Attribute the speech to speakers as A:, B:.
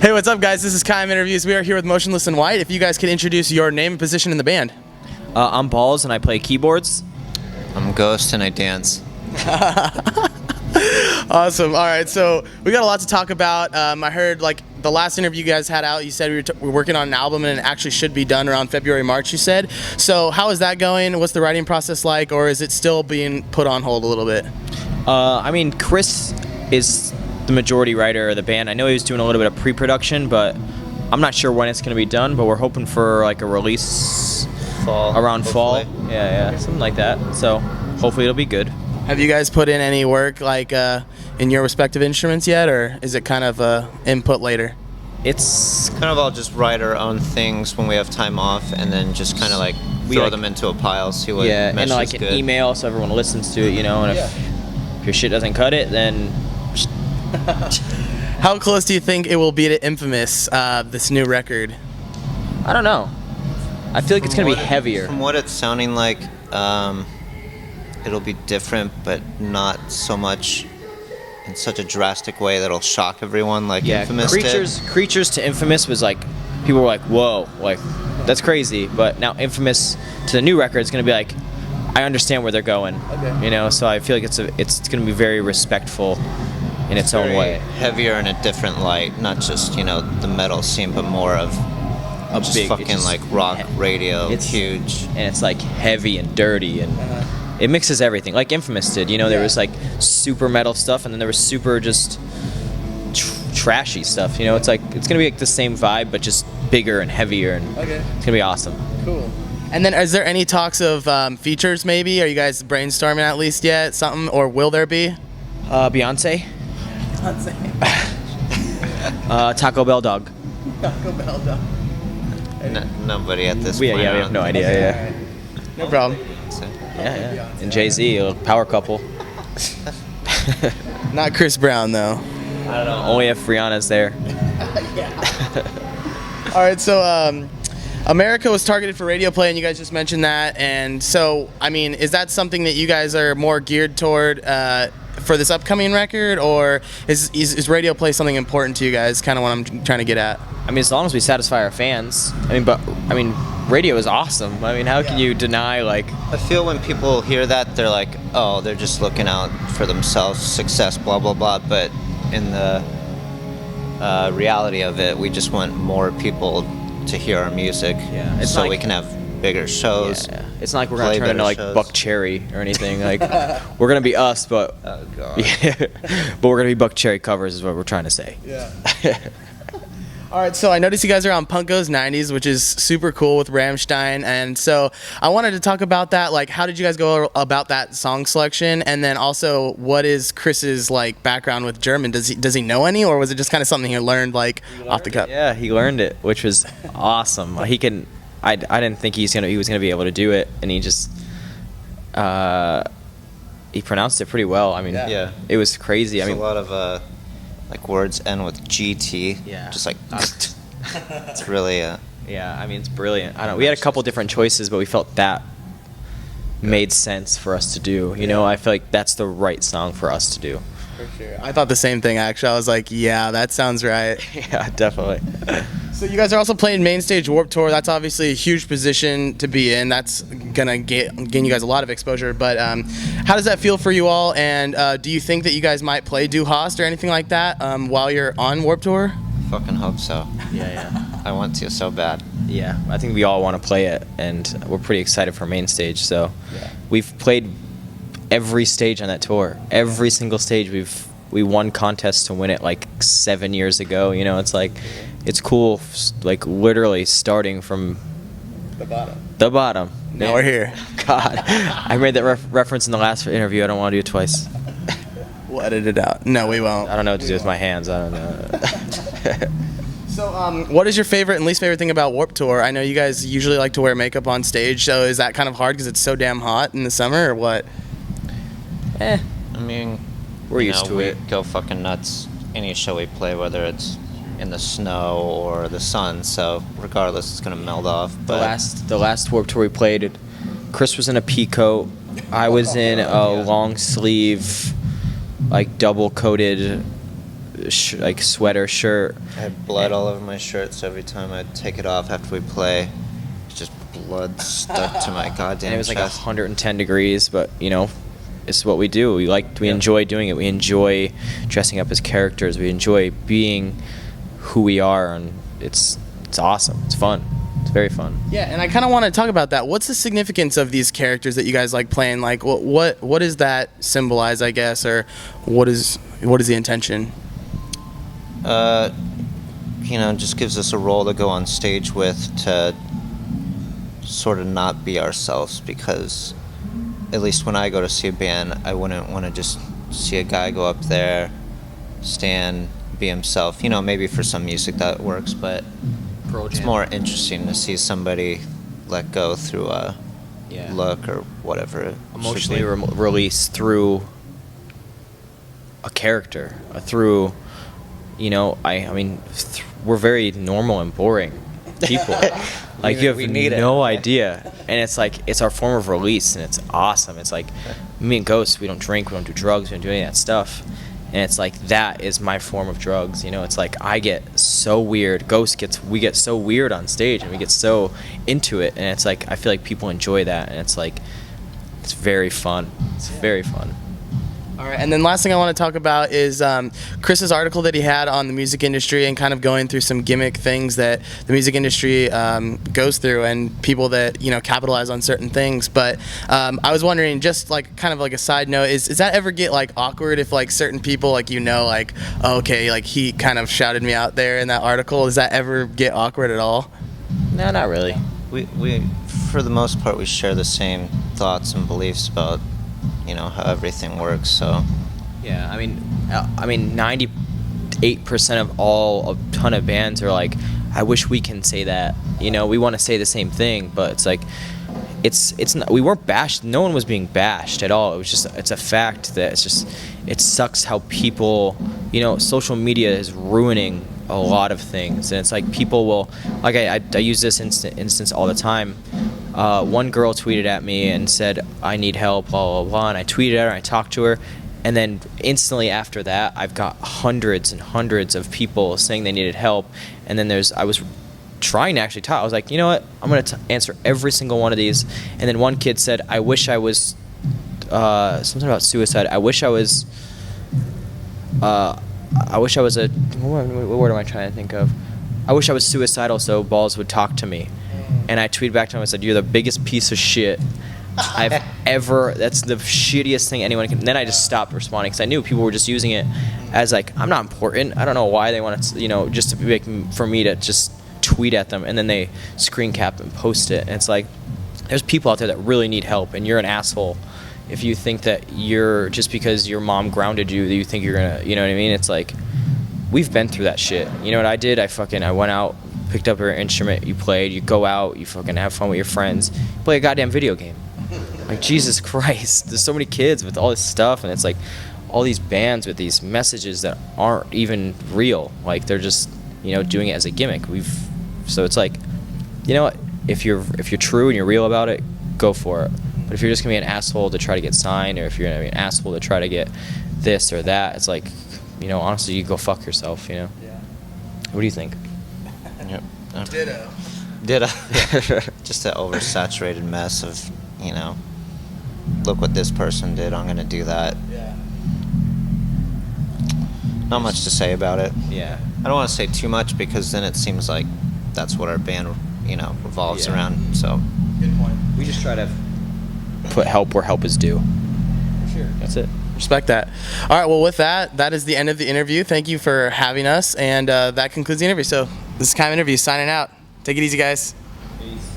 A: Hey, what's up, guys? This is Kaim Interviews. We are here with Motionless and White. If you guys could introduce your name and position in the band.
B: I'm Balz and I play keyboards.
C: I'm Ghost and I dance.
A: Awesome. All right, so we got a lot to talk about. I heard like the last interview you guys had out, you said we're working on an album and it actually should be done around February, March, you said. So how is that going? What's the writing process like, or is it still being put on hold a little bit?
B: I mean, Chris is the majority writer of the band. I know he was doing a little bit of pre-production, but I'm not sure when it's going to be done, but we're hoping for like a release around fall. Yeah, something like that. So hopefully it'll be good.
A: Have you guys put in any work like in your respective instruments yet, or is it kind of input later?
B: It's
C: Kind of all just write our own things when we have time off, and then just kind of like throw them into a pile, see what
B: and
C: meshes
B: like an
C: good.
B: email so everyone listens to it, you know. And if your shit doesn't cut it, then
A: How close do you think it will be to Infamous, this new record?
B: I don't know. I feel like it's gonna be heavier.
C: From what it's sounding like, it'll be different, but not so much in such a drastic way that'll shock everyone like Infamous did.
B: Creatures to Infamous was like, people were like, whoa, like that's crazy. But now Infamous to the new record is gonna be like, I understand where they're going. Okay. You know, so I feel like it's gonna be very respectful in its own way.
C: Heavier in a different light, not just, you know, the metal scene, but more of just
B: big,
C: fucking like rock radio.
B: It's
C: huge.
B: And it's like heavy and dirty and it mixes everything, like Infamous did. You know, there was like super metal stuff, and then there was super just trashy stuff. You know, it's like it's gonna be like the same vibe, but just bigger and heavier, and it's gonna be awesome.
A: Cool. And then, is there any talks of features? Maybe are you guys brainstorming at least yet? Something, or will there be?
B: Beyonce. Taco Bell dog.
A: Taco Bell dog.
C: Nobody at this
B: We
C: point.
B: have no idea. Yeah.
A: No problem.
B: Yeah. And Jay-Z, a power couple.
A: Not Chris Brown though.
B: I don't know. Only if Rihanna's there.
A: All right, so America was targeted for radio play, and you guys just mentioned that. And so, I mean, is that something that you guys are more geared toward for this upcoming record, or is radio play something important to you guys? Kind of what I'm trying to get at.
B: I mean, as long as we satisfy our fans. I mean, radio is awesome. I mean, how can you deny like?
C: I feel when people hear that, they're like, oh, they're just looking out for themselves, success, blah, blah, blah. But in the reality of it, we just want more people to hear our music, so like, we can have bigger shows.
B: Yeah. It's not like we're gonna turn into like
C: shows.
B: Buck Cherry or anything. Like we're gonna be us, but
C: Oh god.
B: but we're gonna be Buck Cherry covers, is what we're trying to say.
A: Yeah. All right, so I noticed you guys are on Punk Goes 90s, which is super cool with Rammstein, and so I wanted to talk about that. Like, how did you guys go about that song selection, and then also, what is Chris's like background with German? Does he know any, or was it just kind of something he learned like off the cuff?
B: Yeah, he learned it, which was awesome. He can. I didn't think he was gonna be able to do it, and he just he pronounced it pretty well. I mean, it was crazy.
C: There's
B: I mean,
C: a lot of like words end with GT.
B: Yeah.
C: Just like it's really
B: yeah, I mean, it's brilliant. I don't. We had a couple different choices, but we felt that made sense for us to do. You know, I feel like that's the right song for us to do.
A: For sure. I thought the same thing, actually. I was like, yeah, that sounds right.
B: Yeah, definitely.
A: So you guys are also playing Main Stage Warped Tour. That's obviously a huge position to be in. That's going to gain you guys a lot of exposure. But how does that feel for you all? And do you think that you guys might play Du Hast or anything like that while you're on Warped Tour?
C: fucking hope so.
B: Yeah.
C: I want to so bad.
B: Yeah, I think we all want to play it, and we're pretty excited for Main Stage. So we've played every stage on that tour. Every single stage we won contests to win it like 7 years ago. You know, it's like, it's cool, like literally starting from
A: The bottom.
B: the bottom.
A: Now we're here.
B: God, I made that reference in the last interview. I don't want to do it twice.
A: We'll edit it out. No, we won't.
B: I don't know what to do with my hands. I don't know.
A: So, what is your favorite and least favorite thing about Warped Tour? I know you guys usually like to wear makeup on stage, so is that kind of hard because it's so damn hot in the summer, or what?
C: I mean,
B: We're used to
C: we
B: it.
C: go fucking nuts any show we play, whether it's in the snow or the sun. So regardless, it's gonna melt off. But
B: The last Warped Tour we played, Chris was in a pea coat. I was in a long sleeve, like double coated like sweater, shirt.
C: I had blood all over my shirt, so every time I'd take it off after we play, it's just blood stuck to my goddamn
B: And it was like
C: chest.
B: 110 degrees, but it's what we do. We enjoy doing it. We enjoy dressing up as characters. We enjoy being who we are, and it's awesome. It's fun. It's very fun.
A: Yeah, and I kind of want to talk about that. What's the significance of these characters that you guys like playing? Like, what does that symbolize, I guess, or what is the intention?
C: Just gives us a role to go on stage with, to sort of not be ourselves, because at least when I go to see a band, I wouldn't want to just see a guy go up there, stand, be himself. Maybe for some music that works, but it's more interesting to see somebody let go through a look or whatever it
B: Emotionally
C: should be.
B: released through a character, through, we're very normal and boring people. Like, you have no idea. And it's like, it's our form of release, and it's awesome. It's like, me and Ghost, we don't drink, we don't do drugs, we don't do any of that stuff. And it's like, that is my form of drugs. It's like, I get so weird. We get so weird on stage, and we get so into it. And it's like, I feel like people enjoy that. And it's like, it's very fun. It's very fun.
A: All right, and then last thing I want to talk about is Chris's article that he had on the music industry, and kind of going through some gimmick things that the music industry goes through, and people that capitalize on certain things. But I was wondering, just like kind of like a side note, is that ever get like awkward if like certain people oh, okay, like he kind of shouted me out there in that article? Does that ever get awkward at all?
B: No, not really.
C: We for the most part, we share the same thoughts and beliefs about how everything works. So
B: Yeah, I mean 98% of a ton of bands are like, I wish we can say that. We want to say the same thing, but it's like, it's not, we weren't bashed. No one was being bashed at all. It was just, it's a fact that it sucks how people, social media is ruining a lot of things. And it's like, people will, like, I use this instance all the time. One girl tweeted at me and said, I need help, blah, blah, blah. And I tweeted at her, and I talked to her. And then instantly after that, I've got hundreds and hundreds of people saying they needed help. And then I was trying to actually talk. I was like, you know what? I'm going to answer every single one of these. And then one kid said, I wish I was, something about suicide. I wish I was what word am I trying to think of? I wish I was suicidal so Balz would talk to me. And I tweeted back to him, I said, you're the biggest piece of shit I've ever, that's the shittiest thing anyone can. And then I just stopped responding, because I knew people were just using it as like, I'm not important. I don't know why they want to, just to make, for me to just tweet at them, and then they screen cap and post it. And it's like, there's people out there that really need help, and you're an asshole if you think that you're, just because your mom grounded you, that you think you're gonna, you know what I mean? It's like, we've been through that shit. You know what I did? I went out, picked up your instrument, you played, you go out, you fucking have fun with your friends, play a goddamn video game. Like, Jesus Christ, there's so many kids with all this stuff, and it's like all these bands with these messages that aren't even real. Like, they're just, doing it as a gimmick. So it's like, you know what? If you're true and you're real about it, go for it. But if you're just gonna be an asshole to try to get signed, or if you're gonna be an asshole to try to get this or that, it's like, honestly, you go fuck yourself. Yeah. What do you think?
C: Yep.
A: Ditto.
C: Just an oversaturated mess of, look what this person did, I'm gonna do that.
A: Yeah.
C: Not much to say about it.
B: Yeah.
C: I don't want to say too much, because then it seems like that's what our band, revolves
B: Yeah.
C: around. So
A: Good point.
B: We just try to put help where help is due.
A: For sure.
B: That's it.
A: Respect that. All right, well, with that is the end of the interview. Thank you for having us, and that concludes the interview. So this is Kind of Interview signing out. Take it easy, guys.
B: Peace.